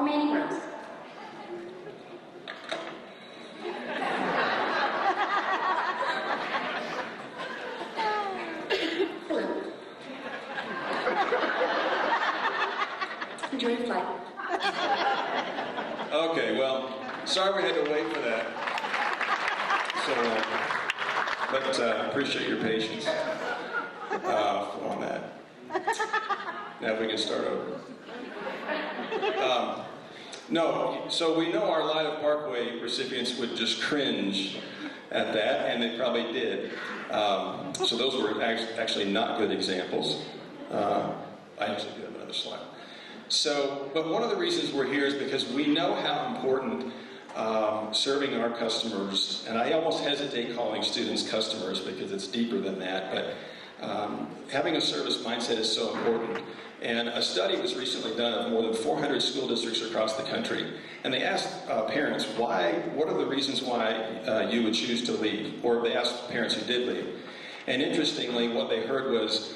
meeting rooms. Enjoy your flight. Okay, well, sorry we had to wait for that. So, but appreciate your patience on that. Now we can start over. No, so we know our Light of Parkway recipients would just cringe at that, and they probably did. So those were actually not good examples. I actually do have another slide. So, but one of the reasons we're here is because we know how important serving our customers, and I almost hesitate calling students customers because it's deeper than that, but having a service mindset is so important. And a study was recently done of more than 400 school districts across the country, and they asked parents, what are the reasons why you would choose to leave? Or they asked parents who did leave. And interestingly, what they heard was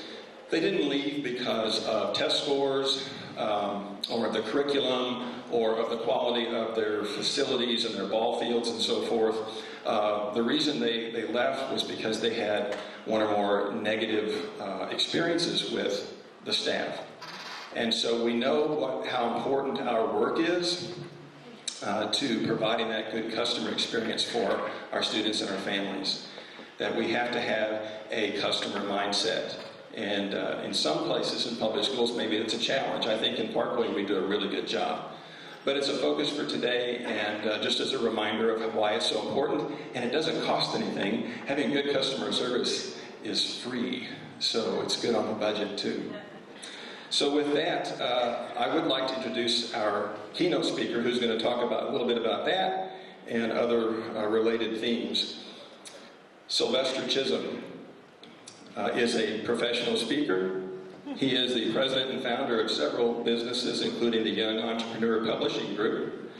they didn't leave because of test scores, or of the curriculum, or of the quality of their facilities and their ball fields and so forth. The reason they left was because they had one or more negative experiences with the staff. And so we know how important our work is to providing that good customer experience for our students and our families. That we have to have a customer mindset. And in some places in public schools, maybe it's a challenge. I think in Parkway we do a really good job. But it's a focus for today, and just as a reminder of why it's so important, and it doesn't cost anything. Having good customer service is free, so it's good on the budget too. So with that, I would like to introduce our keynote speaker, who's going to talk about a little bit about that and other related themes. Sylvester Chisholm is a professional speaker. He is the president and founder of several businesses, including the Young Entrepreneur Publishing Group.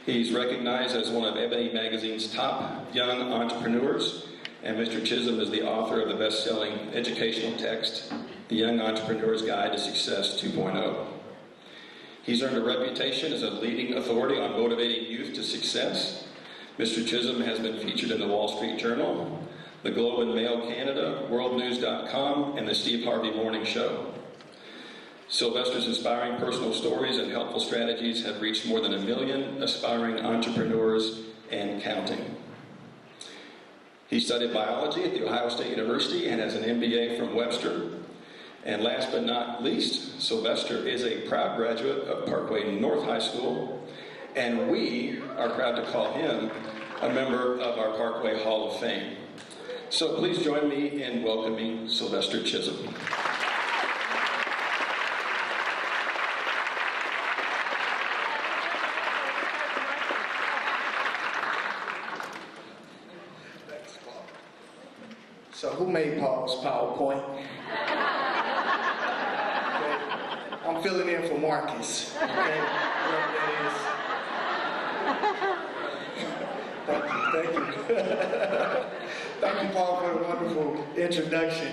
He's recognized as one of Ebony Magazine's top young entrepreneurs, and Mr. Chisholm is the author of the best-selling educational text, The Young Entrepreneur's Guide to Success 2.0. He's earned a reputation as a leading authority on motivating youth to success. Mr. Chisholm has been featured in the Wall Street Journal, the Globe and Mail Canada, WorldNews.com, and the Steve Harvey Morning Show. Sylvester's inspiring personal stories and helpful strategies have reached more than 1 million aspiring entrepreneurs and counting. He studied biology at The Ohio State University and has an MBA from Webster. And last but not least, Sylvester is a proud graduate of Parkway North High School, and we are proud to call him a member of our Parkway Hall of Fame. So please join me in welcoming Sylvester Chisholm. Thanks, Paul. So who made Paul's PowerPoint? Okay. I'm filling in for Marcus. Okay, whoever that is. Thank you. Thank you, Paul, for the wonderful introduction.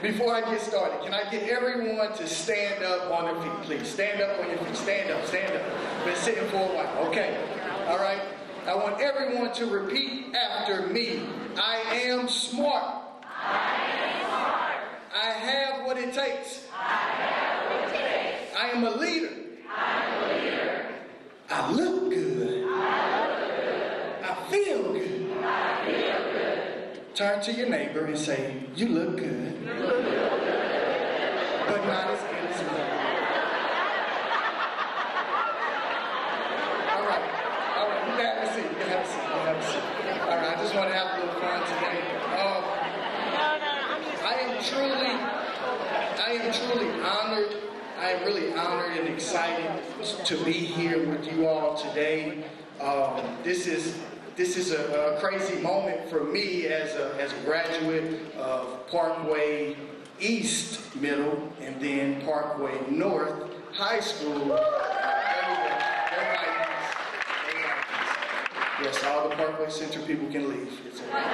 Before I get started, can I get everyone to stand up on their feet, please? Stand up on your feet. Stand up, stand up. Been sitting for a while. Okay. All right. I want everyone to repeat after me. I am smart. I am smart. I have what it takes. I have what it takes. I am a leader. I'm a leader. I look good. I look good. I feel good. I feel good. Turn to your neighbor and say, you look good. You look good. But not as good as me. All right. You can have a seat. You can have a seat. All right. I just want to have a little fun today. I am truly honored. I am really honored and excited to be here with you all today. This is a crazy moment for me as a graduate of Parkway East Middle and then Parkway North High School. Everybody. Yes, all the Parkway Center people can leave. It's okay.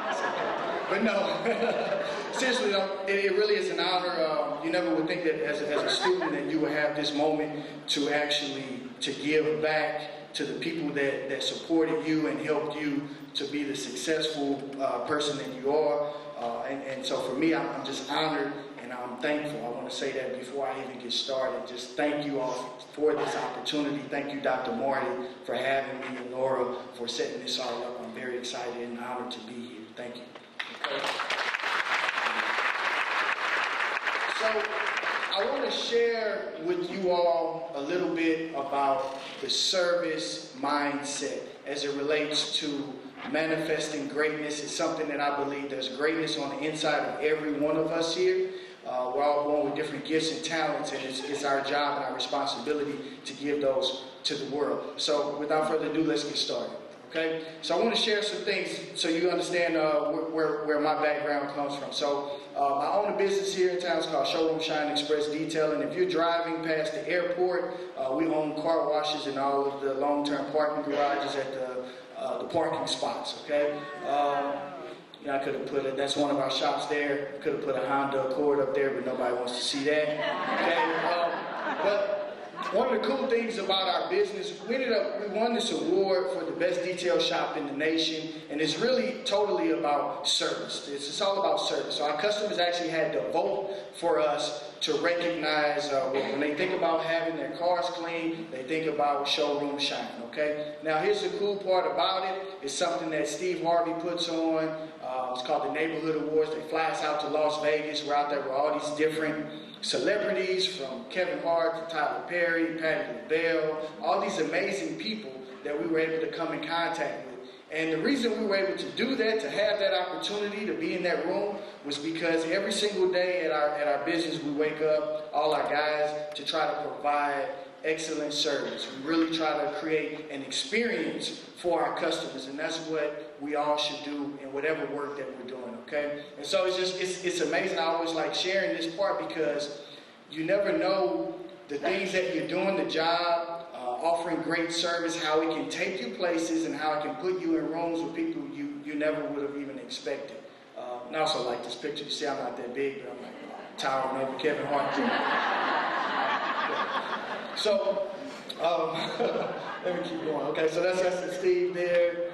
It's okay. But no, seriously though, it really is an honor. You never would think that as a student that you would have this moment to actually to give back to the people that supported you and helped you to be the successful person that you are. And so for me, I'm just honored and I'm thankful. I want to say that before I even get started. Just thank you all for this opportunity. Thank you, Dr. Marty, for having me, and Laura for setting this all up. I'm very excited and honored to be here. Thank you. Okay. So I want to share with you all a little bit about the service mindset as it relates to manifesting greatness. It's something that I believe there's greatness on the inside of every one of us here. We're all born with different gifts and talents, and it's our job and our responsibility to give those to the world. So without further ado, let's get started. Okay? So I want to share some things so you understand where my background comes from. So I own a business here in town. It's called Showroom Shine Express Detailing. If you're driving past the airport, we own car washes and all of the long-term parking garages at the parking spots. Okay? I could have put it, that's one of our shops there. Could have put a Honda Accord up there, but nobody wants to see that. Okay? But one of the cool things about our business, we won this award for the best detail shop in the nation, and it's really totally about service. It's all about service. So our customers actually had to vote for us to recognize when they think about having their cars clean, they think about Showroom Shine, okay? Now here's the cool part about it. It's something that Steve Harvey puts on. It's called the Neighborhood Awards. They fly us out to Las Vegas. We're out there with all these different celebrities, from Kevin Hart to Tyler Perry, Patti LaBelle, all these amazing people that we were able to come in contact with. And the reason we were able to do that, to have that opportunity to be in that room, was because every single day at our business, we wake up, all our guys, to try to provide excellent service. We really try to create an experience for our customers, and that's what we all should do in whatever work that we're doing, okay? And so it's amazing. I always like sharing this part because you never know the things that you're doing, the job, offering great service, how it can take you places and how it can put you in rooms with people you never would have even expected. And I also like this picture. You see, I'm not that big, but I'm like towering over Kevin Hart. So, let me keep going. Okay, so that's Steve there.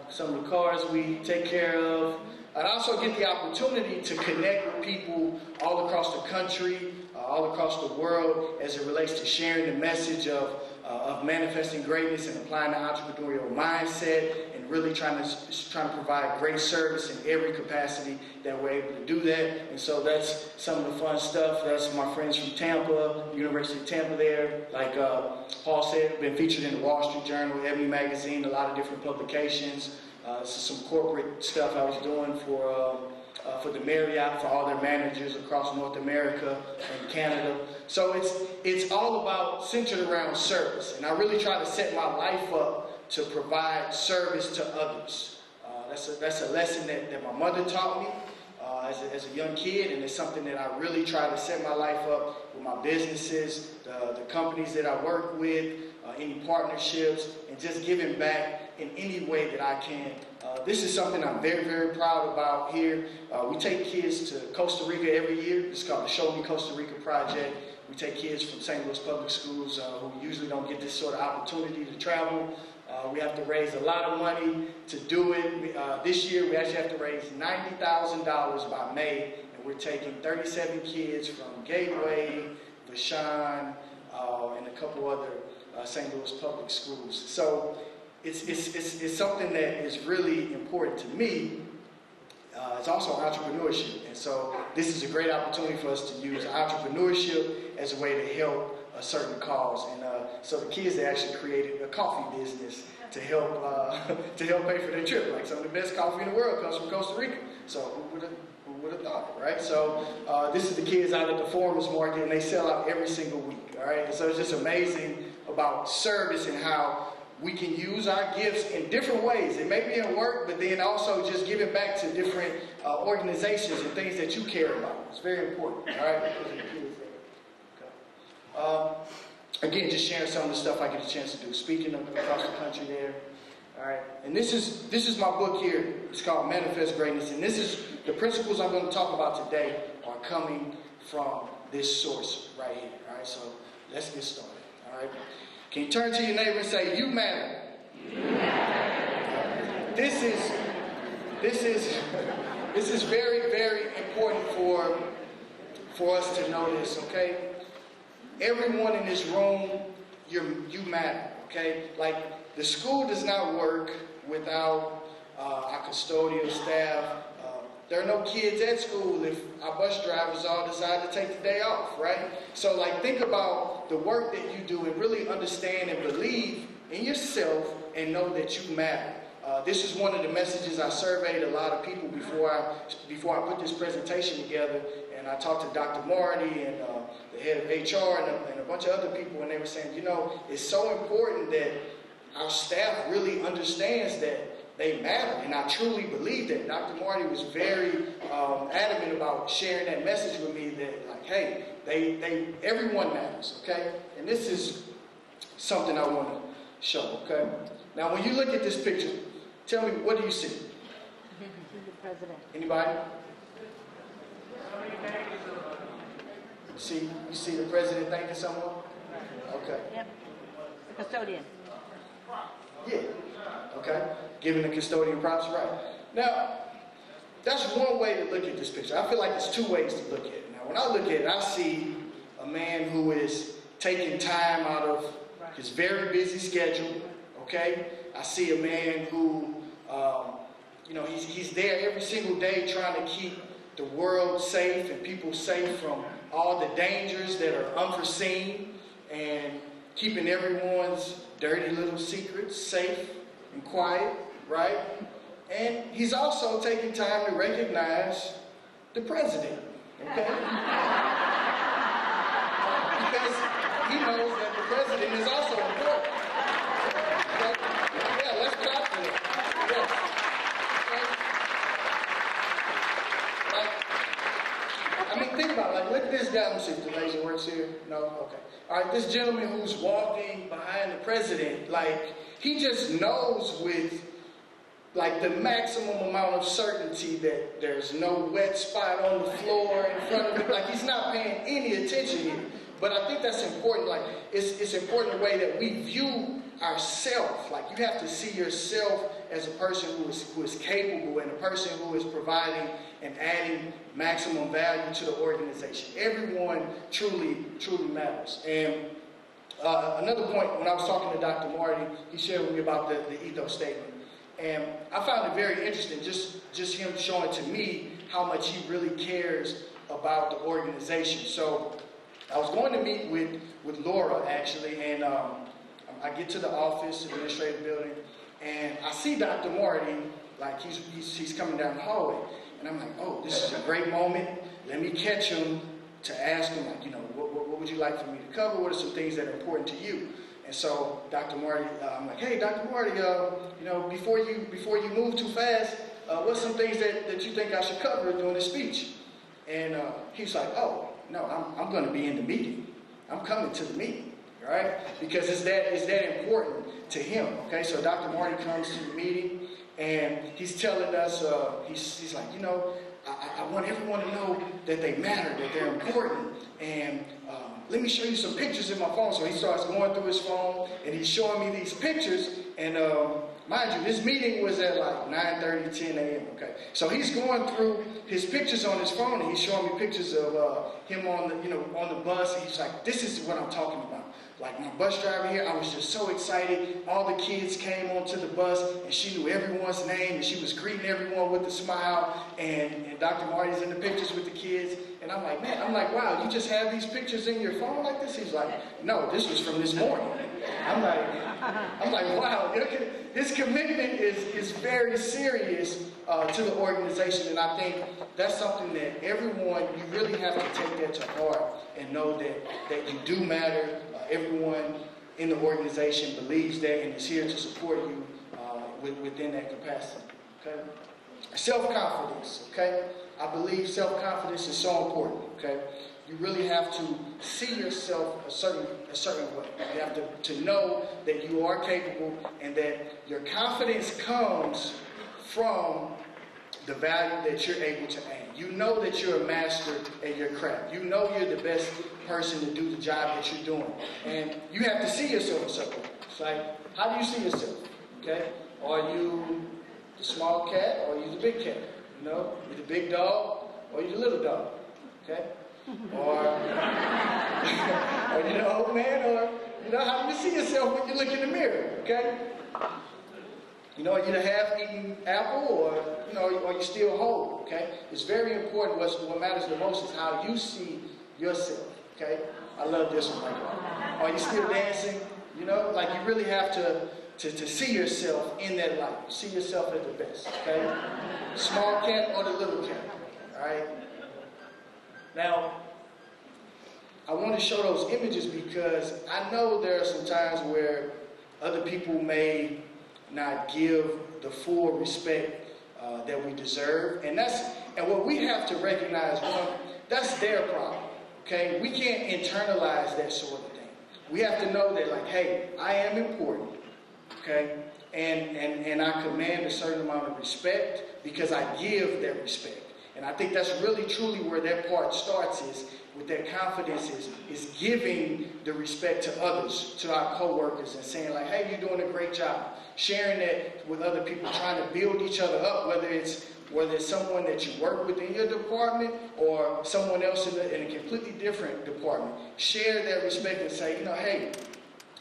Some of the cars we take care of. I also get the opportunity to connect with people all across the country, all across the world, as it relates to sharing the message of manifesting greatness and applying the entrepreneurial mindset, and really trying to provide great service in every capacity that we're able to do that. And so that's some of the fun stuff. That's my friends from Tampa, University of Tampa there. Like Paul said, been featured in the Wall Street Journal, Ebony Magazine, a lot of different publications. This is some corporate stuff I was doing for the Marriott, for all their managers across North America and Canada. So it's all about, centered around service. And I really try to set my life up to provide service to others. That's a lesson that my mother taught me as a young kid, and it's something that I really try to set my life up with my businesses, the companies that I work with, any partnerships, and just giving back in any way that I can. This is something I'm very, very proud about here. We take kids to Costa Rica every year. It's called the Show Me Costa Rica Project. We take kids from St. Louis Public Schools who usually don't get this sort of opportunity to travel. We have to raise a lot of money to do it. This year we actually have to raise $90,000 by May, and we're taking 37 kids from Gateway, Vashon, and a couple other St. Louis Public Schools. So it's something that is really important to me. It's also entrepreneurship, and so this is a great opportunity for us to use entrepreneurship as a way to help a certain cause. And so the kids, they actually created a coffee business to help pay for their trip. Like, some of the best coffee in the world comes from Costa Rica. So who would have thought it, right? So this is the kids out at the farmers market, and they sell out every single week. All right, and so it's just amazing about service and how we can use our gifts in different ways. It may be in work, but then also just giving back to different organizations and things that you care about. It's very important, all right? Okay. Again, just sharing some of the stuff I get a chance to do. Speaking across the country there. All right, and this is my book here. It's called Manifest Greatness, and this is the principles I'm going to talk about today are coming from this source right here. All right, so let's get started. All right, can you turn to your neighbor and say, "You matter"? You matter. This is very, very important for us to know this. Okay, everyone in this room, you matter. Okay, like. The school does not work without our custodial staff. There are no kids at school if our bus drivers all decide to take the day off, right? So like think about the work that you do and really understand and believe in yourself and know that you matter. This is one of the messages I surveyed a lot of people before I put this presentation together, and I talked to Dr. Marty and the head of HR and a bunch of other people, and they were saying, you know, it's so important that our staff really understands that they matter, and I truly believe that. Dr. Marty was very adamant about sharing that message with me that, like, hey, everyone matters, okay? And this is something I want to show, okay? Now, when you look at this picture, tell me, what do you see? The president. Anybody? You see the president thanking someone? Okay. Yep. The custodian. Yeah. Okay. Giving the custodian props, right. Now, that's one way to look at this picture. I feel like there's two ways to look at it. Now, when I look at it, I see a man who is taking time out of his very busy schedule, okay? I see a man who, he's there every single day trying to keep the world safe and people safe from all the dangers that are unforeseen and keeping everyone's dirty little secrets safe and quiet, right? And he's also taking time to recognize the president, okay? Because he knows that the president is also important. Okay? Yeah, let's clap for him. Yes. Okay? Think about it. Like, look at this guy. Let me see if the laser works here. No? Okay. All right, this gentleman who's walking behind the president, like, he just knows with, like, the maximum amount of certainty that there's no wet spot on the floor in front of him. Like, he's not paying any attention here. But I think that's important. Like, it's important the way that we view ourselves. Like, you have to see yourself as a person who is capable and a person who is providing and adding maximum value to the organization. Everyone truly matters. And another point, when I was talking to Dr. Marty, he shared with me about the ethos statement. And I found it very interesting, just him showing to me how much he really cares about the organization. So I was going to meet with Laura, actually, and I get to the office, administrative building, and I see Dr. Marty, like he's coming down the hallway. And I'm like, oh, this is a great moment. Let me catch him to ask him, like, what would you like for me to cover? What are some things that are important to you? And so Dr. Marty, I'm like, hey, Dr. Marty, before you move too fast, what's some things that you think I should cover during the speech? And he's like, oh, no, I'm going to be in the meeting. I'm coming to the meeting, right? Because it's that important to him, okay? So Dr. Marty comes to the meeting, and he's telling us, he's like, I want everyone to know that they matter, that they're important, and let me show you some pictures in my phone. So he starts going through his phone, and he's showing me these pictures, and mind you, this meeting was at like 9:30, 10 a.m., okay? So he's going through his pictures on his phone, and he's showing me pictures of him on the bus, and he's like, this is what I'm talking about. Like, my bus driver here, I was just so excited. All the kids came onto the bus, and she knew everyone's name, and she was greeting everyone with a smile, and Dr. Marty's in the pictures with the kids. And I'm like, wow, you just have these pictures in your phone like this? He's like, no, this was from this morning. I'm like, wow, his commitment is very serious to the organization, and I think that's something that everyone, you really have to take that to heart and know that you do matter. Everyone in the organization believes that and is here to support you within that capacity. Okay. Self-confidence, okay? I believe self-confidence is so important, okay? You really have to see yourself a certain way. You have to know that you are capable and that your confidence comes from the value that you're able to add. You know that you're a master at your craft. You know you're the best person to do the job that you're doing. And you have to see yourself a certain way. It's like, how do you see yourself? Okay? Are you the small cat or are you the big cat? You know, you the big dog or you the little dog? Okay? Or you the old man, or how do you see yourself when you look in the mirror? Okay? Are you the half-eaten apple, or you still whole? Okay? It's very important. What matters the most is how you see yourself. Okay? I love this one right now. Are you still dancing? You really have to see yourself in that light. See yourself as the best. Okay? Small cat or the little cat. All right? Now, I want to show those images because I know there are some times where other people may not give the full respect that we deserve, and what we have to recognize, that's their problem. Okay, we can't internalize that sort of thing. We have to know that, like, hey, I am important. Okay, and I command a certain amount of respect because I give that respect. And I think that's really truly where that part starts, is with that confidence is giving the respect to others, to our co-workers, and saying like, hey, you're doing a great job. Sharing that with other people, trying to build each other up, whether it's someone that you work with in your department or someone else in a completely different department. Share that respect and say, hey,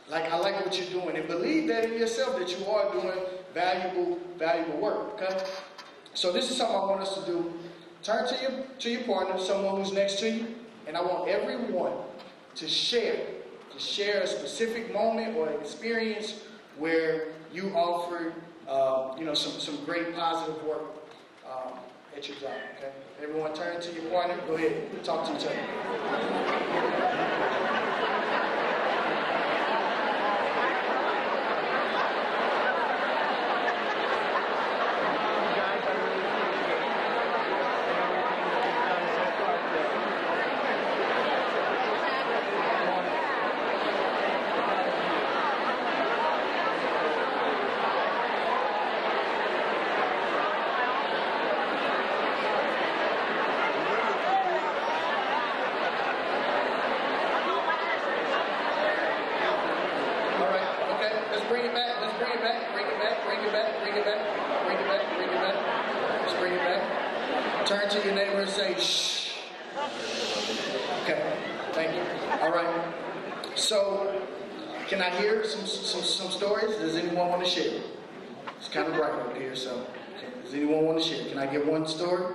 like, I like what you're doing, and believe that in yourself, that you are doing valuable work, okay? So this is something I want us to do. Turn to your partner, someone who's next to you, and I want everyone to share a specific moment or experience where you offered, some great positive work at your job. Okay, everyone, turn to your partner. Go ahead, talk to each other. Turn to your neighbor and say, shh. Okay, thank you. All right. So, can I hear some stories? Does anyone want to share? It's kind of bright over here, so. Okay. Does anyone want to share? Can I get one story?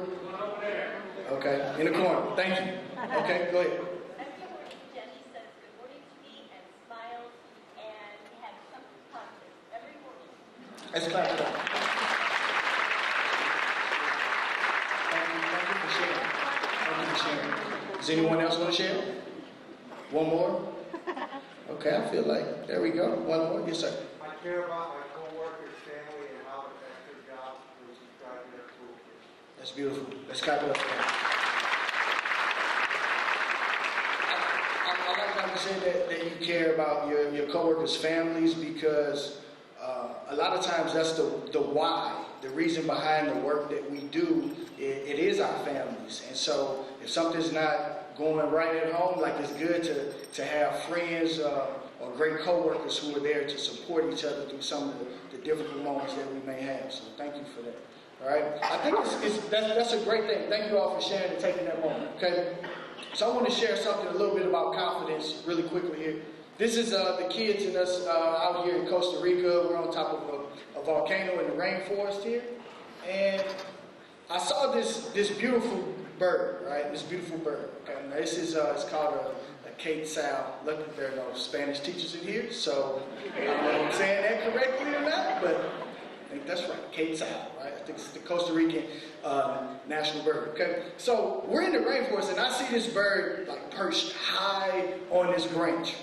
Okay, in the corner. Thank you. Okay, go ahead. Jenny says good morning to me and smiles and has something positive every morning. Let's clap it up. Does anyone else want to share? One more? Okay, I feel like, there we go. One more? Yes, sir. I care about my co-workers' family and how it affects their job to subscribe to their school. That's beautiful. Let's clap it up. I like how you said that you care about your co-workers' families, because a lot of times that's the why, the reason behind the work that we do. It is our families. And so if something's not going right at home, like, it's good to have friends or great co-workers who are there to support each other through some of the difficult moments that we may have. So thank you for that. All right. I think that's a great thing. Thank you all for sharing and taking that moment. Okay. So I want to share something a little bit about confidence really quickly here. This is the kids and us out here in Costa Rica. We're on top of a volcano in the rainforest here, and I saw this beautiful bird, right? This beautiful bird. Okay, now this is it's called a quetzal. Luckily there are no Spanish teachers in here, so I don't know if I'm saying that correctly or not, but I think that's right, quetzal, right? I think it's the Costa Rican national bird. Okay, so we're in the rainforest, and I see this bird like perched high on this branch,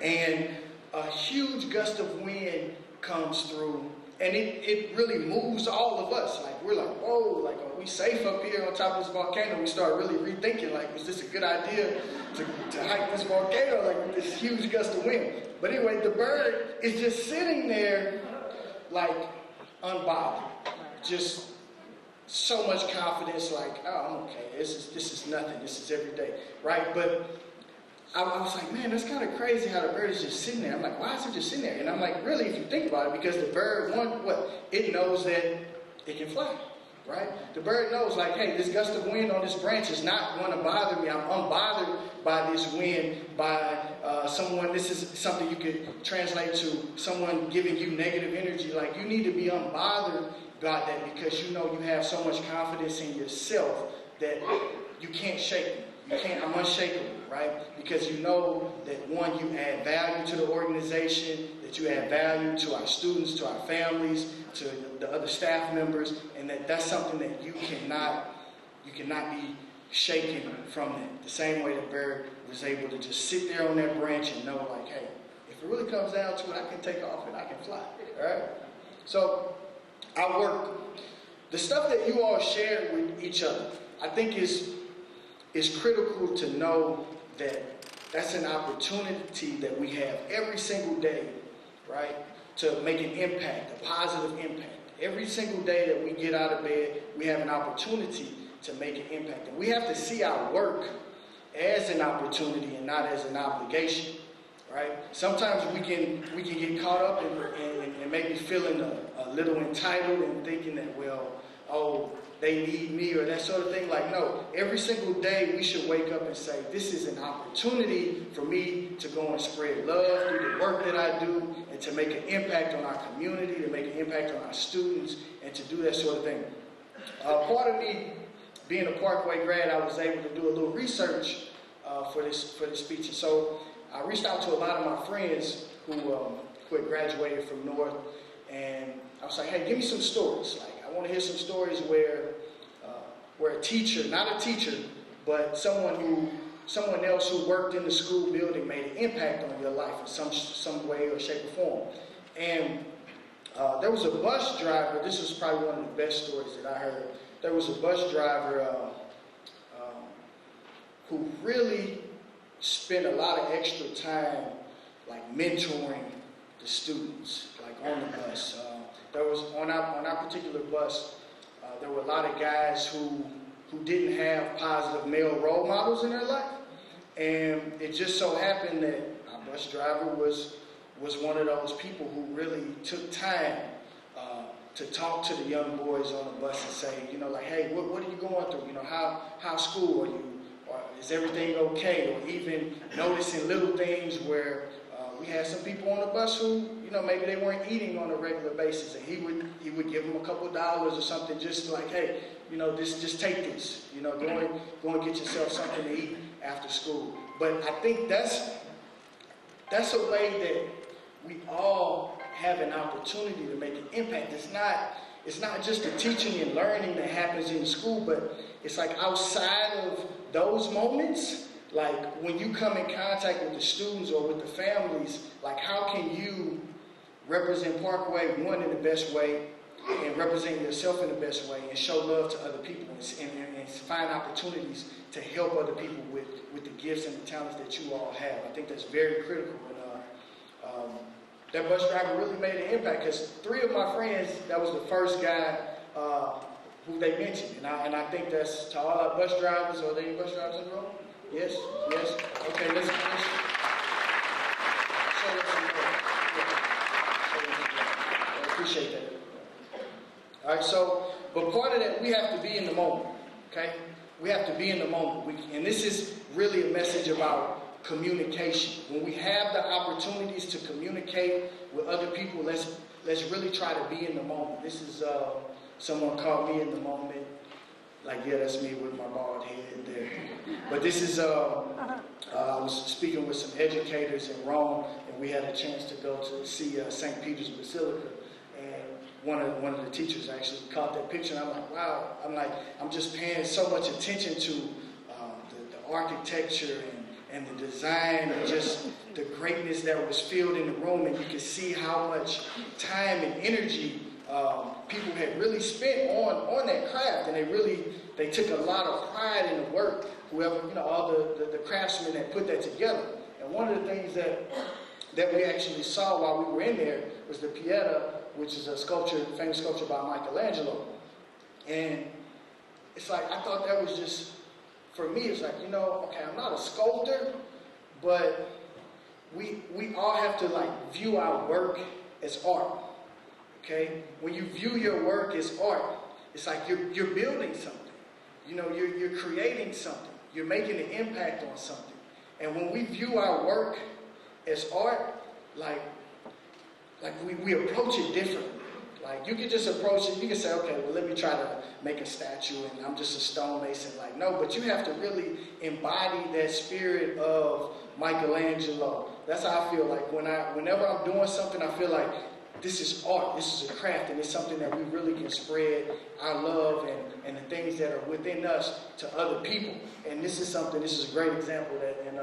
and a huge gust of wind comes through, And it really moves all of us. Like, we're like, whoa, like, are we safe up here on top of this volcano? We start really rethinking, like, was this a good idea to hike this volcano, like, with this huge gust of wind? But anyway, the bird is just sitting there, like, unbothered. Just so much confidence, like, oh, I'm okay. This is nothing. This is every day, right? But I was like, man, that's kind of crazy how the bird is just sitting there. I'm like, why is it just sitting there? And I'm like, really, if you think about it, because the bird, it knows that it can fly, right? The bird knows, like, hey, this gust of wind on this branch is not going to bother me. I'm unbothered by this wind, by someone. This is something you could translate to someone giving you negative energy. Like, you need to be unbothered by that because you know you have so much confidence in yourself that you can't shake me. I'm unshakable, right? Because you know that, one, you add value to the organization, that you add value to our students, to our families, to the other staff members, and that's something that you cannot be shaken from that. The same way the bird was able to just sit there on that branch and know, like, hey, if it really comes down to it, I can take off and I can fly, all right? So, our work, the stuff that you all share with each other, I think is critical to know that that's an opportunity that we have every single day, right, to make an impact, a positive impact. Every single day that we get out of bed, we have an opportunity to make an impact. And we have to see our work as an opportunity and not as an obligation, right? Sometimes we can get caught up in maybe feeling a little entitled and thinking that, well, oh, they need me or that sort of thing. Like, no, every single day we should wake up and say, this is an opportunity for me to go and spread love through the work that I do and to make an impact on our community, to make an impact on our students, and to do that sort of thing. Part of me, being a Parkway grad, I was able to do a little research for this speech. And so I reached out to a lot of my friends who had graduated from North, and I was like, hey, give me some stories. Like, I want to hear some stories where a teacher, not a teacher, but someone else who worked in the school building made an impact on your life in some way or shape or form. And there was a bus driver. This was probably one of the best stories that I heard. There was a bus driver who really spent a lot of extra time, like, mentoring the students, like, on the bus. There was on our particular bus, there were a lot of guys who didn't have positive male role models in their life, and it just so happened that our bus driver was one of those people who really took time to talk to the young boys on the bus and say, you know, like, hey, what are you going through? You know, how's school? Are you? Or is everything okay? Or even noticing little things where we had some people on the bus who, you know, maybe they weren't eating on a regular basis, and he would give them a couple $1 or something, just like, hey, you know, just take this, you know, go and get yourself something to eat after school. But I think that's a way that we all have an opportunity to make an impact. It's not just the teaching and learning that happens in school, but it's like outside of those moments. Like, when you come in contact with the students or with the families, like, how can you represent Parkway, one, in the best way, and represent yourself in the best way, and show love to other people, and find opportunities to help other people with the gifts and the talents that you all have. I think that's very critical. And that bus driver really made an impact, because 3 of my friends, that was the first guy who they mentioned. And I think that's to all our bus drivers. Are there any bus drivers in the room? Yes? Okay, let's show them some love. I appreciate that. All right, so, but part of that, we have to be in the moment, okay? We have to be in the moment. And this is really a message about communication. When we have the opportunities to communicate with other people, let's really try to be in the moment. This is someone caught me in the moment. Like, yeah, that's me with my bald head there. But this is, I was speaking with some educators in Rome, and we had a chance to go to see St. Peter's Basilica. And one of the teachers actually caught that picture, and I'm like, wow. I'm just paying so much attention to the architecture and the design and just the greatness that was filled in the room, and you could see how much time and energy people had really spent on that craft, and they took a lot of pride in the work, whoever, all the craftsmen that put that together. And one of the things that we actually saw while we were in there was the Pieta, which is a famous sculpture by Michelangelo. And it's like, I thought that was just, for me, it's like, okay, I'm not a sculptor, but we all have to view our work as art. Okay? When you view your work as art, it's like you're building something. You're creating something. You're making an impact on something. And when we view our work as art, we approach it differently. You can just approach it, you can say, okay, well, let me try to make a statue and I'm just a stonemason. No, but you have to really embody that spirit of Michelangelo. That's how I feel whenever I'm doing something, I feel like this is art, this is a craft, and it's something that we really can spread our love and the things that are within us to other people. And this is a great example that, and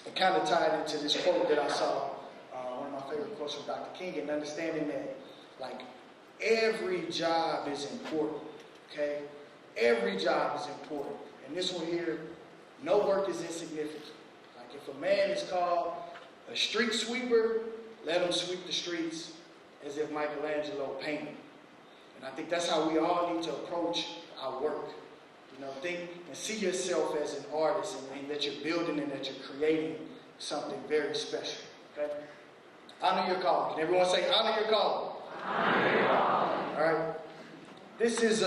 it kind of tied into this quote that I saw, one of my favorite quotes from Dr. King, and understanding that every job is important, okay? Every job is important. And this one here, no work is insignificant. If a man is called a street sweeper, let him sweep the streets as if Michelangelo painted. And I think that's how we all need to approach our work. Think and see yourself as an artist, and that you're building and that you're creating something very special, okay? Honor your calling. Can everyone say, honor your calling? All right. This is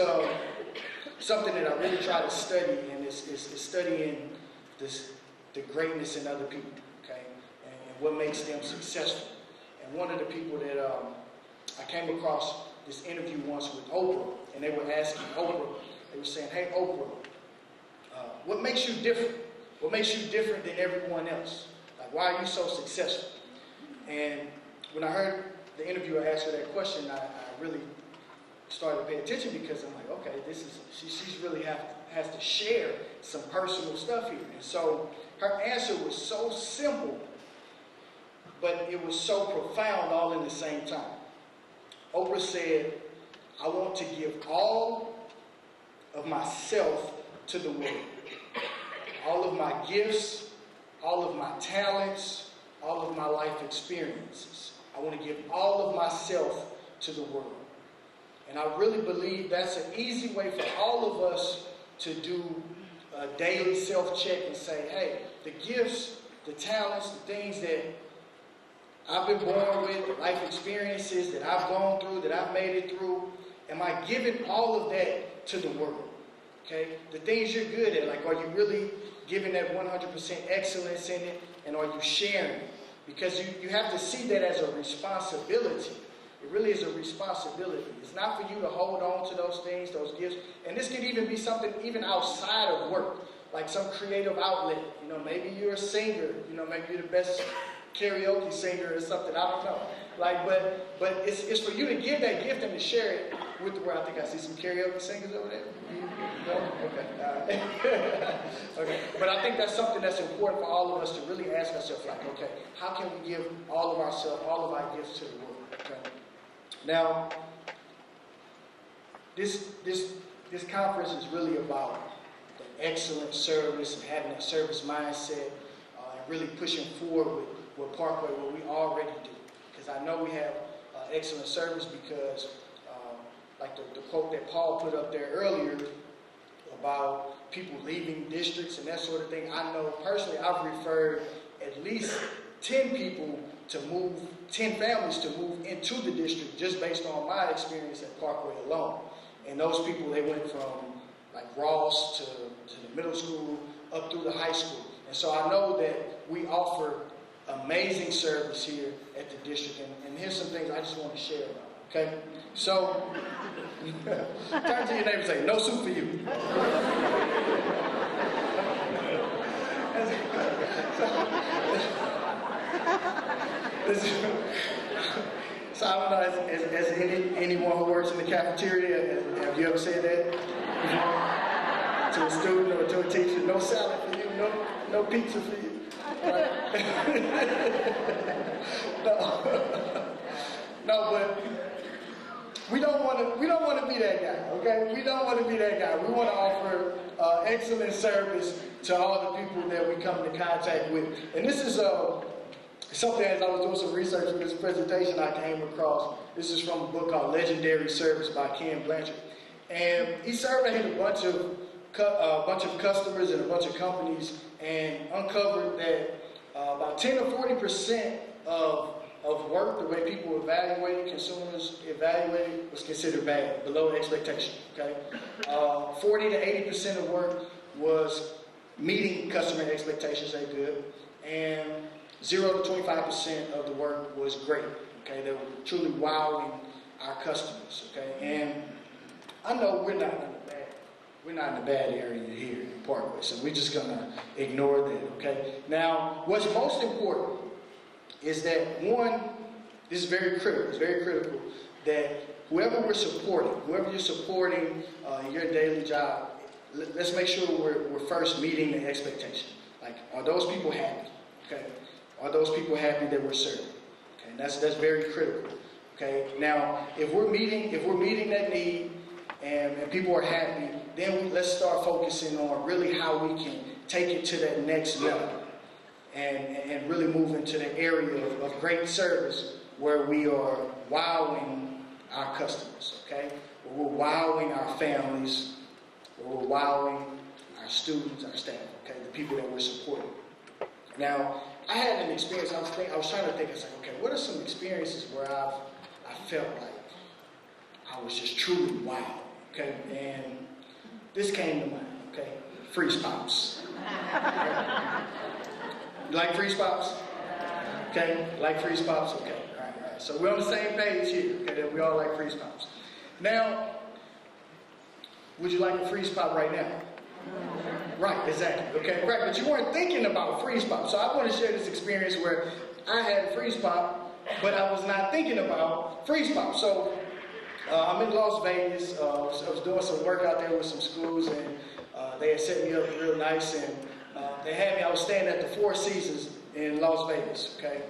something that I really try to study, and it's studying the greatness in other people, okay, and what makes them successful. And one of the people that I came across this interview once with Oprah, and they were asking Oprah, they were saying, hey, Oprah, what makes you different? What makes you different than everyone else? Why are you so successful? And when I heard the interviewer ask her that question, I really started to pay attention, because I'm like, okay, she's really has to share some personal stuff here. And so her answer was so simple, but it was so profound all in the same time. Oprah said, I want to give all of myself to the world. All of my gifts, all of my talents, all of my life experiences. I want to give all of myself to the world. And I really believe that's an easy way for all of us to do a daily self-check and say, hey, the gifts, the talents, the things that I've been born with, the life experiences that I've gone through, that I've made it through, am I giving all of that to the world? Okay? The things you're good at, are you really giving that 100% excellence in it, and are you sharing it? Because you have to see that as a responsibility. It really is a responsibility. It's not for you to hold on to those things, those gifts. And this could even be something even outside of work, like some creative outlet. Maybe you're a singer. Maybe you're the best karaoke singer or something. I don't know. But it's for you to give that gift and to share it with the world. I think I see some karaoke singers over there. No? Okay. Okay. But I think that's something that's important for all of us to really ask ourselves, okay, how can we give all of ourselves, all of our gifts to the world? Okay. Now, this conference is really about the excellent service and having that service mindset, and really pushing forward with Parkway, what we already do. Because I know we have excellent service, because the quote that Paul put up there earlier about people leaving districts and that sort of thing, I know personally I've referred at least 10 people to move, 10 families to move into the district just based on my experience at Parkway alone. And those people, they went from Ross to the middle school up through the high school. And so I know that we offer amazing service here at the district, and here's some things I just want to share about, okay? So, turn to your neighbor and say, no soup for you. So I don't know, as anyone who works in the cafeteria, have you ever said that before? To a student or to a teacher, no salad for you, no pizza for you. No, but we don't want to be that guy, okay? We don't want to be that guy. We want to offer excellent service to all the people that we come into contact with. And this is something, as I was doing some research for this presentation, I came across. This is from a book called Legendary Service by Ken Blanchard. And he surveyed a bunch of customers and a bunch of companies and uncovered that about 10 or 40% of work, the way people evaluated, consumers evaluated, was considered bad, below expectation, okay? 40 to 80% of work was meeting customer expectations, they good, and 0 to 25% of the work was great, okay? They were truly wowing our customers, okay? And I know we're not in the bad area here in Parkway, so we're just gonna ignore that, okay? Now, what's most important is that one, this is very critical, it's very critical that whoever you're supporting in your daily job, let's make sure we're first meeting the expectation. Like, are those people happy? Okay? Are those people happy that we're serving? Okay, that's very critical. Okay, now if we're meeting that need and people are happy, then let's start focusing on really how we can take it to that next level. And really move into the area of great service where we are wowing our customers, okay? Where we're wowing our families, where we're wowing our students, our staff, okay? The people that we're supporting. Now, I had an experience, I was trying to think, I was like, okay, what are some experiences where I felt like I was just truly wowed, okay? And this came to mind, okay? Freeze Pops. You like Freeze Pops? Okay, like Freeze Pops? Okay, all right. So we're on the same page here, okay, that we all like Freeze Pops. Now, would you like a Freeze Pop right now? Right, exactly, okay, right, but you weren't thinking about Freeze Pop. So I want to share this experience where I had a Freeze Pop, but I was not thinking about Freeze Pop. So I'm in Las Vegas, I was doing some work out there with some schools, and they had set me up real nice, and they had me, I was staying at the Four Seasons in Las Vegas, okay?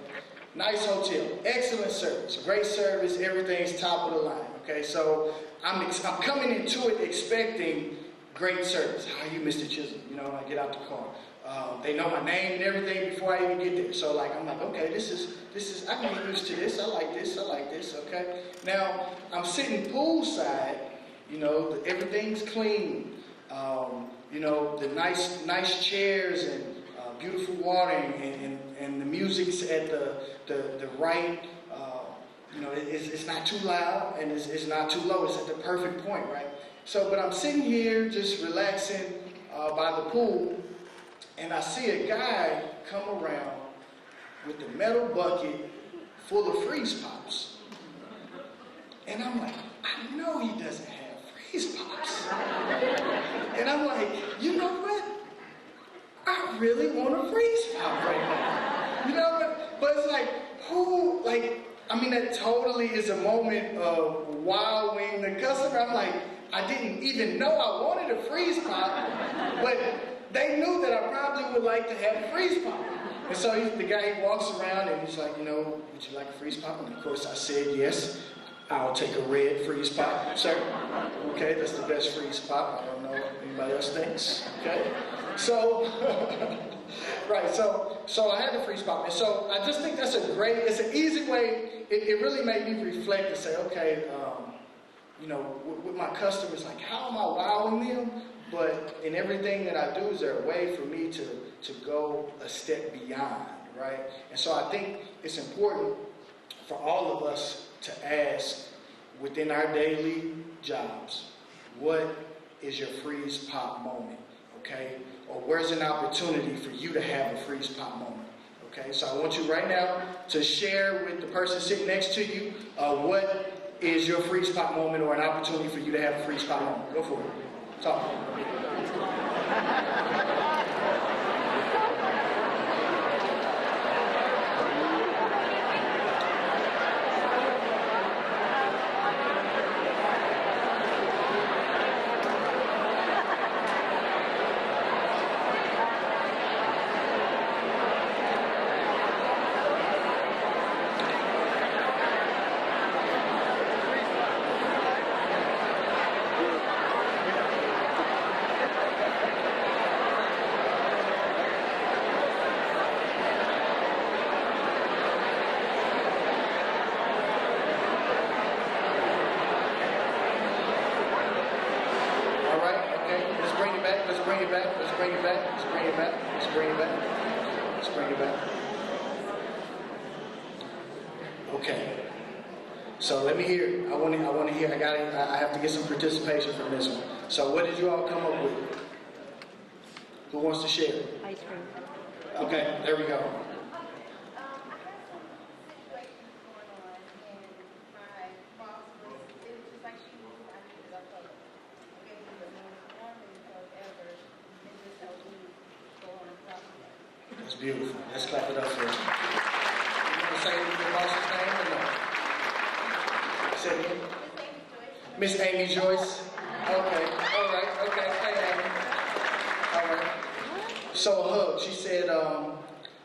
Nice hotel, excellent service, great service, everything's top of the line, okay? So I'm coming into it expecting great service. How are you, Mr. Chisholm? You know, when I get out the car. They know my name and everything before I even get there. So like, I'm like, okay, this is, I can get used to this. I like this, okay? Now, I'm sitting poolside, you know, everything's clean. You know, the nice chairs and beautiful water and the music's at the right, you know, it's not too loud and it's not too low. It's at the perfect point, right? So, but I'm sitting here just relaxing by the pool, and I see a guy come around with the metal bucket full of Freeze Pops. And I'm like, I know he doesn't have Freeze Pops. And I'm like, you know what? I really want a Freeze Pop right now. You know, but it's like, who, like, I mean, that totally is a moment of wowing the customer. I'm like, I didn't even know I wanted a Freeze Pop, but they knew that I probably would like to have a Freeze Pop. And so the guy walks around and he's like, you know, would you like a Freeze Pop? And of course I said yes. I'll take a red Freeze Pop, sir. Okay, that's the best Freeze Pop. I don't know what anybody else thinks. Okay, so right, so I had the Freeze Pop, and so I just think that's it's an easy way. It really made me reflect and say, okay, you know, with my customers, like, how am I wowing them? But in everything that I do, is there a way for me to go a step beyond, right? And so I think it's important for all of us to ask within our daily jobs, what is your Freeze Pop moment, okay? Or where's an opportunity for you to have a Freeze Pop moment, okay? So I want you right now to share with the person sitting next to you what is your Freeze Pop moment or an opportunity for you to have a Freeze Pop moment. Go for it. Talk. bring it back. Let's bring it back. Let's bring it back. Let's bring it back. Okay. So let me hear. I want to hear. I have to get some participation from this one. So what did you all come up with? Who wants to share? Ice cream. Okay, there we go. I have some situations going on, and my boss was, it was just like she knew I needed a hug. It was the most warming hug ever, and just helped me go on and process. That's beautiful. Let's clap it up for her. You want to say your boss's name or no? Say it again. Miss Amy Joyce. Okay. All right. Okay. Hey, Amy. All right. So a hug. She said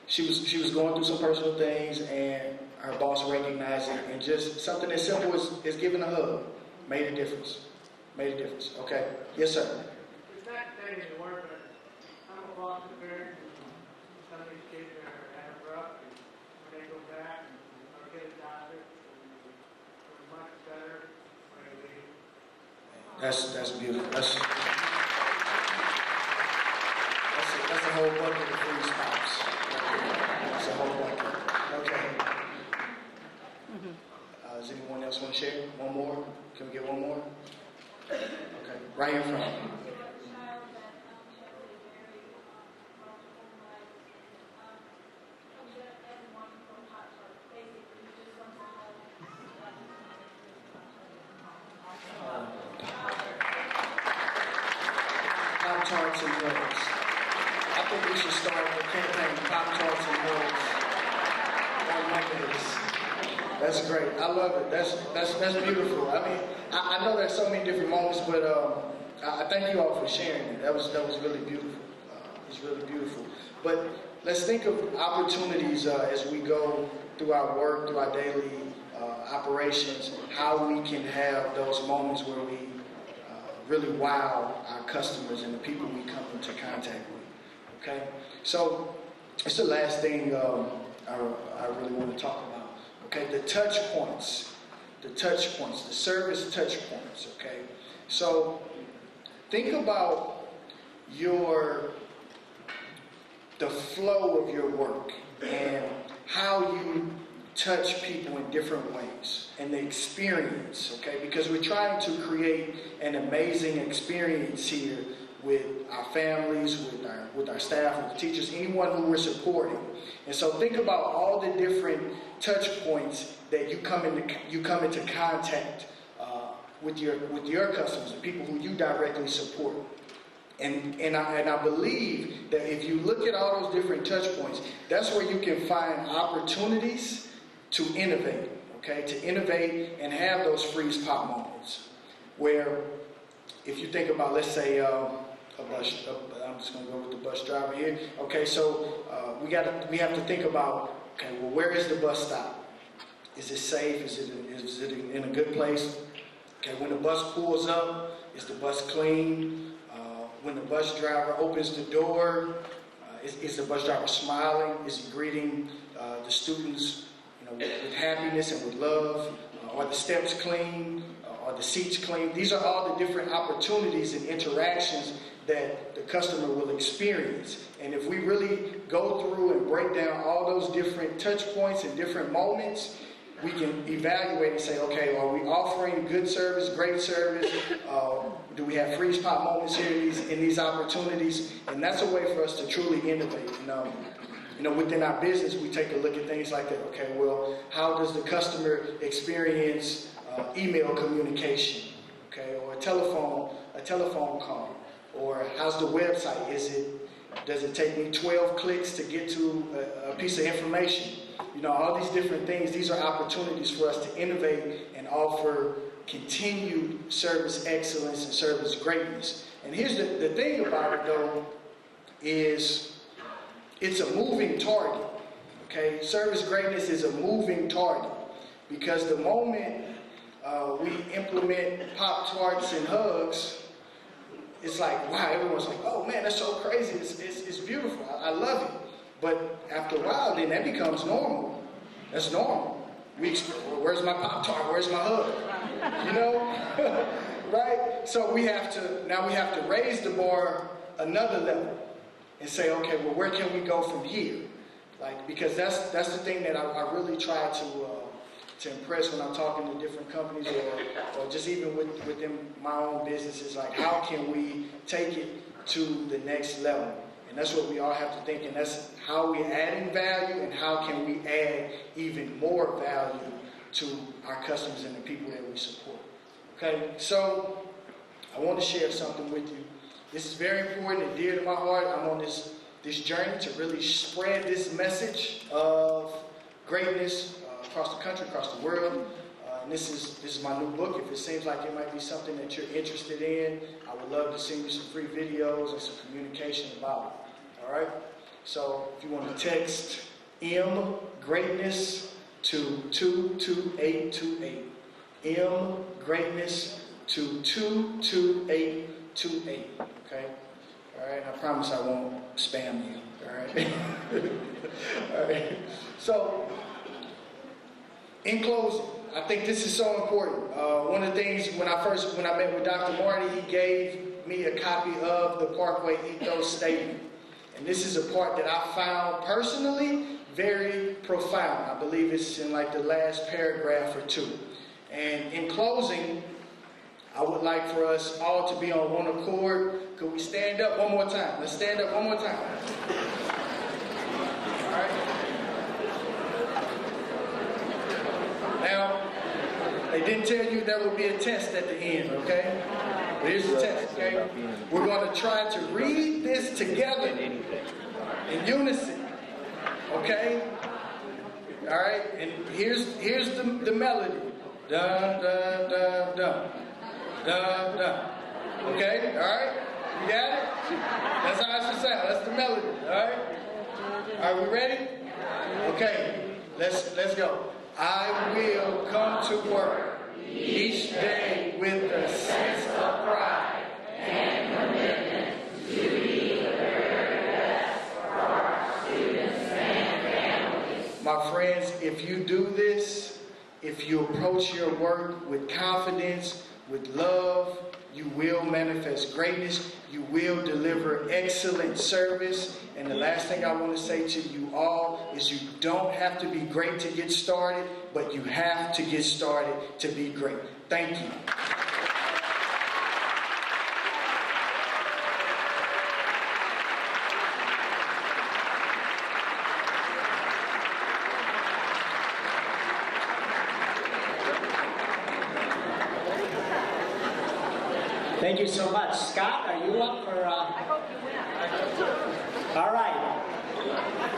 she was going through some personal things, and her boss recognized it, and just something as simple as giving a hug made a difference. Made a difference. Okay. Yes, sir. It's not saying the word, but I'm a foster parent, and some of these kids are rough, and when they go back or get a doctor, they're much better when they leave. That's beautiful. That's a whole bucket of free spots. That's a whole bucket. Okay. Does anyone else want to share? One more? Can we get one more? Okay. Right in front. Pop-Tarts and Hugs. I think we should start the campaign, Pop-Tarts and Hugs on Mondays. That's great. I love it. That's beautiful. I mean, I know there's so many different moments, but I thank you all for sharing it. That was really beautiful. It's really beautiful. But let's think of opportunities as we go through our work, through our daily operations, how we can have those moments where we really wow our customers and the people we come into contact with. Okay, so it's the last thing I really want to talk about. Okay, the touch points, the service touch points. Okay, so think about the flow of your work and how you touch people in different ways and the experience, okay? Because we're trying to create an amazing experience here with our families, with our staff, with the teachers, anyone who we're supporting. And so think about all the different touch points that you come into contact with your customers, the people who you directly support. And I believe that if you look at all those different touch points, that's where you can find opportunities to innovate, okay? To innovate and have those freeze pop moments. Where, if you think about, let's say, I'm just going to go with the bus driver here. Okay, so we have to think about, okay, well, where is the bus stop? Is it safe? Is it in a good place? Okay, when the bus pulls up, is the bus clean? When the bus driver opens the door, is the bus driver smiling? Is he greeting the students, with happiness and with love? Are the steps clean? Are the seats clean? These are all the different opportunities and interactions that the customer will experience. And if we really go through and break down all those different touch points and different moments, we can evaluate and say, okay, are we offering good service, great service? Do we have freeze pop moments here in these opportunities? And that's a way for us to truly innovate. Within our business, we take a look at things like that. Okay, well, how does the customer experience email communication? Okay, or a telephone call? Or how's the website? Does it take me 12 clicks to get to a piece of information? All these different things, these are opportunities for us to innovate and offer continued service excellence and service greatness. And here's the thing about it, though, is it's a moving target, okay? Service greatness is a moving target because the moment we implement Pop-Tarts and Hugs, it's like, wow, everyone's like, oh man, that's so crazy, it's beautiful, I love it. But after a while, then that becomes normal. That's normal. Where's my Pop-Tart? Where's my hug? Right? So we have to raise the bar another level. and say, okay, well, where can we go from here? Like, because that's the thing that I really try to impress when I'm talking to different companies or just even within my own businesses, like how can we take it to the next level? And that's what we all have to think, and that's how we're adding value and how can we add even more value to our customers and the people that we support. Okay, so I want to share something with you. This is very important and dear to my heart. I'm on this journey to really spread this message of greatness across the country, across the world. And this is my new book. If it seems like it might be something that you're interested in, I would love to send you some free videos and some communication about it. All right? So if you want to text M Greatness to 22828. M Greatness to 22828. Okay? All right? I promise I won't spam you. All right? All right. So, in closing, I think this is so important. One of the things when I met with Dr. Marty, he gave me a copy of the Parkway Ethos Statement. And this is a part that I found personally very profound. I believe it's in like the last paragraph or two. And in closing, I would like for us all to be on one accord. Could we stand up one more time? Let's stand up one more time. All right. Now, they didn't tell you there would be a test at the end, okay? But here's the test, okay? We're going to try to read this together in unison, okay? All right, and here's the melody. Dun, dun, dun, dun. Dun, dun. Okay, all right? You got it? That's how it should sound. That's the melody, all right? Are we ready? Okay, let's go. I will come to work each day with a sense of pride and commitment to be the very best for our students and families. My friends, if you do this, if you approach your work with confidence, with love, you will manifest greatness. You will deliver excellent service. And the last thing I want to say to you all is you don't have to be great to get started, but you have to get started to be great. Thank you. Thank you so much. Scott, are you up for... I hope you win. All right.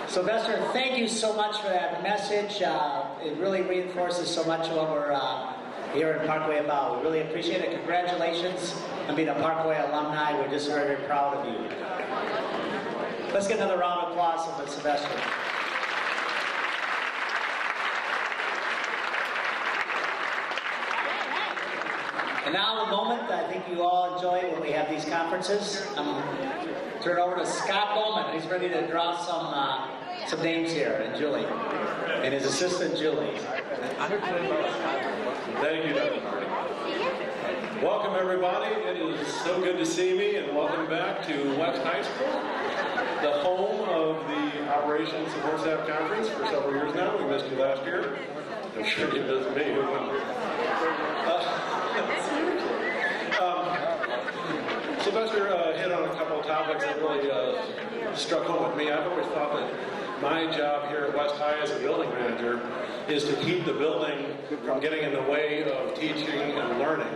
Sylvester, thank you so much for that message. It really reinforces so much of what we're here in Parkway about. We really appreciate it. Congratulations on being a Parkway alumni. We're just very, very proud of you. Let's get another round of applause for Sylvester. And now the moment I think you all enjoy when we have these conferences. Turn it over to Scott Bowman. He's ready to draw some names here, and Julie, and his assistant Julie. Thank you, Dr. Marty. Welcome everybody. It is so good to see me, and welcome back to West High School, the home of the Operations Support Staff Conference for several years now. We missed you last year. I'm sure you missed me. Who wouldn't? Sylvester hit on a couple of topics that really struck home with me. I've always thought that my job here at West High as a building manager is to keep the building from getting in the way of teaching and learning.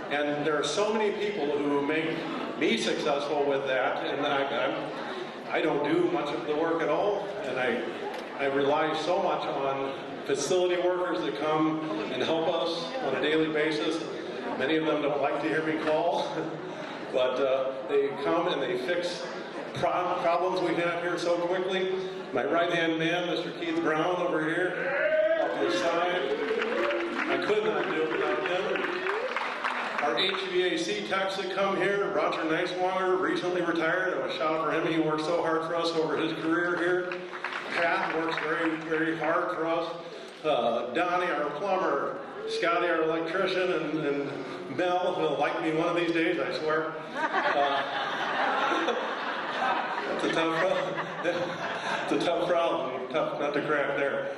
And there are so many people who make me successful with that, and I don't do much of the work at all, and I rely so much on facility workers that come and help us on a daily basis. Many of them don't like to hear me call, but they come and they fix problems we have here so quickly. My right-hand man, Mr. Keith Brown over here, off to the side. I could not do it without him. Our HVAC techs that come here, Roger Neiswanger, recently retired. I was shout out for him. He worked so hard for us over his career here. Pat works very, very hard for us. Donnie, our plumber, Scotty, our electrician, and Mel, who'll like me one of these days, I swear. It's a tough problem. It's a tough problem. Tough not to crack there.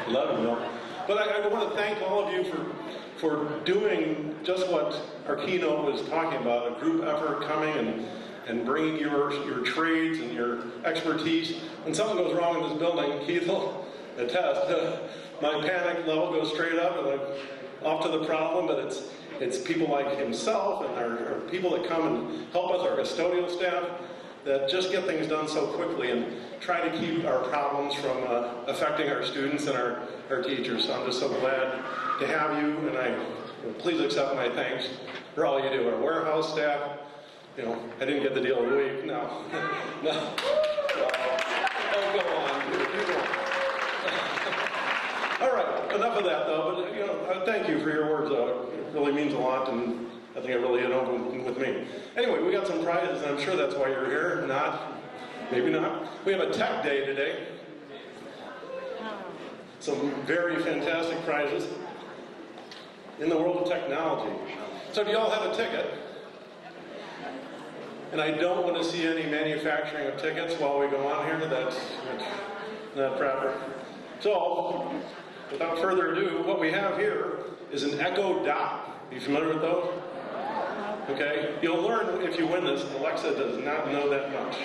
Love him though. But I want to thank all of you for doing just what our keynote was talking about, a group effort coming and bringing your trades and your expertise. When something goes wrong in this building, Keith will attest, my panic level goes straight up and I'm off to the problem, but it's people like himself and our people that come and help us, our custodial staff, that just get things done so quickly and try to keep our problems from affecting our students and our teachers. So I'm just so glad to have you, and please accept my thanks for all you do. Our warehouse staff, I didn't get the deal of the week. No. No. Oh, go on. Keep going. All right, enough of that though, but thank you for your words though. It really means a lot, and I think it really hit home with me. Anyway, we got some prizes, and I'm sure that's why you're here. Not, maybe not. We have a tech day today. Some very fantastic prizes in the world of technology. So do y'all have a ticket? And I don't want to see any manufacturing of tickets while we go on here. That's not proper. So, without further ado, what we have here is an Echo Dot. Are you familiar with those? Okay, you'll learn if you win this. Alexa does not know that much.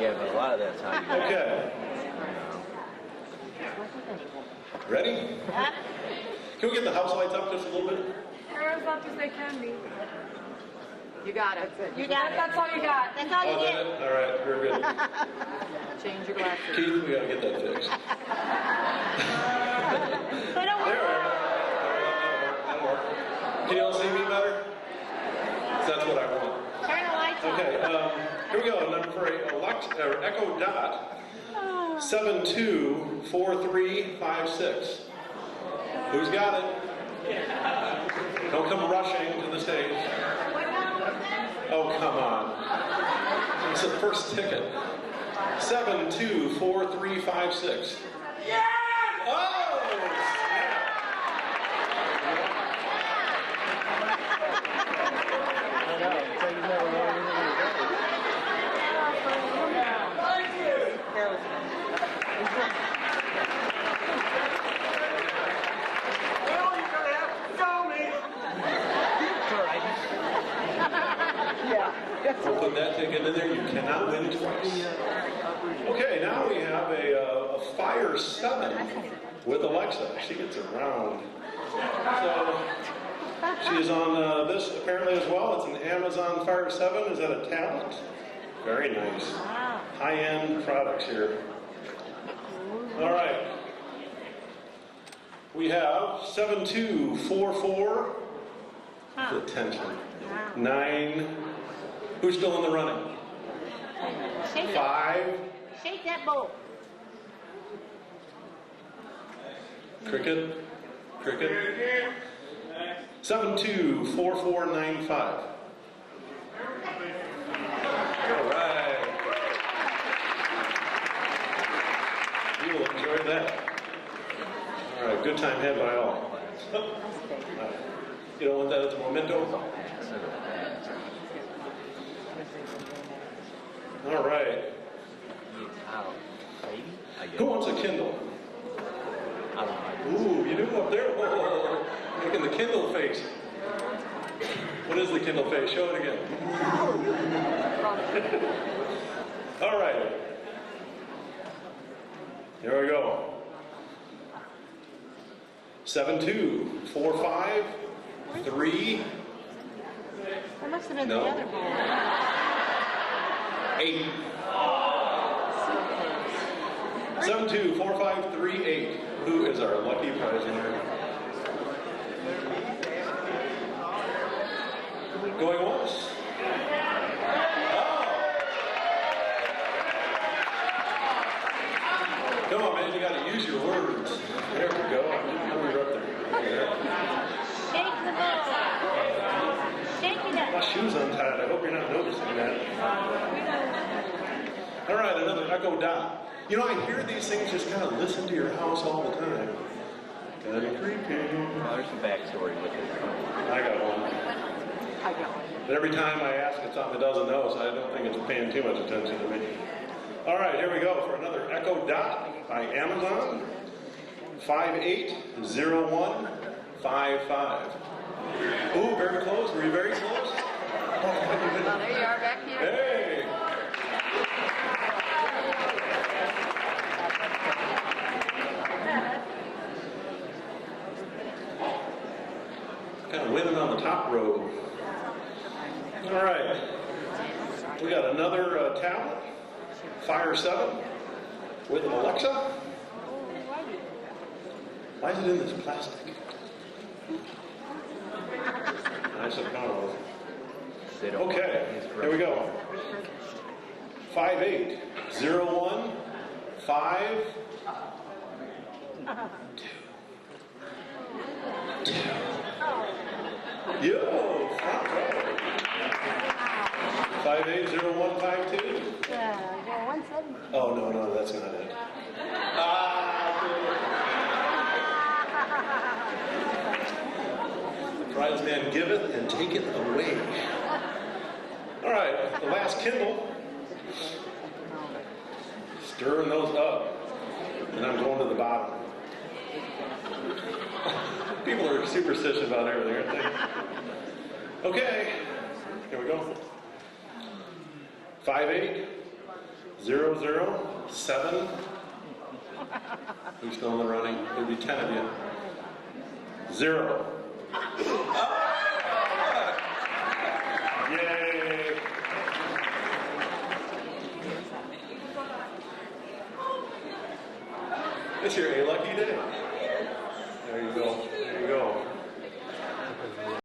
Yeah, but a lot of that's how you Okay. Ready? Can we get the house lights up just a little bit? Or as much as they can be. You got it. You got it. That's all you got. That's all Oh, you is that get. it? All right, very good. Change your glasses. Keith, we gotta get that fixed. Put it There we on. go. That'll work. Can you all see me better? That's what I want. Turn the lights on. Okay, here we go. Number for Echo Dot 724356. Who's got it? Don't come rushing to the stage. Oh, come on. It's the first ticket. 724356. Yeah! Oh, snap. Well, you're gonna have to show me. We'll put that ticket in there. You cannot win twice. Okay, now we have a Fire 7 with Alexa. She gets around. So she is on this apparently as well. It's an Amazon Fire 7. Is that a tablet? Very nice. High-end products here. All right. We have 7244. Attention. 9. Who's still in the running? Shake it. 5. Shake that bowl. Cricket. 724495. All right. You will enjoy that. All right, good time had by all. You don't want that as a memento? All right. Who wants a Kindle? Ooh, you do up there? Whoa, making the Kindle face. What is the Kindle face? Show it again. All right. Here we go. 724553. I must have been No. the other bowl. 8. 724538. Who is our lucky prize winner? Going once? Oh. Come on, man, you got to use your words. There we go. You're up there. Shake the bowl. Shake it My up. shoe's untied. I hope you're not noticing that. All right, another Echo Dot. You know, I hear these things just kind of listen to your house all the time. Kind of creepy. Well, there's some backstory with it. I got one. I got one. But every time I ask, it's on the dozen no, so I don't think it's paying too much attention to me. All right, here we go for another Echo Dot by Amazon. 580155. Ooh, very close. Were you very close? There you are back here. Hey! Kind of winning on the top row. All right. We got another tablet, Fire 7, with an Alexa. Why is it in this plastic? I suppose. Okay, here we go. 580152. Yo, front row. 580152. Yeah, 170. Oh, no, that's not it. The prize man giveth and taketh away. All right, the last Kindle. Stirring those up. And I'm going to the bottom. People are superstitious about everything, aren't they? Okay, here we go. 58007. Who's still in the running? There'll be 10 of you. 0. Yay! It's your A lucky day. There you go.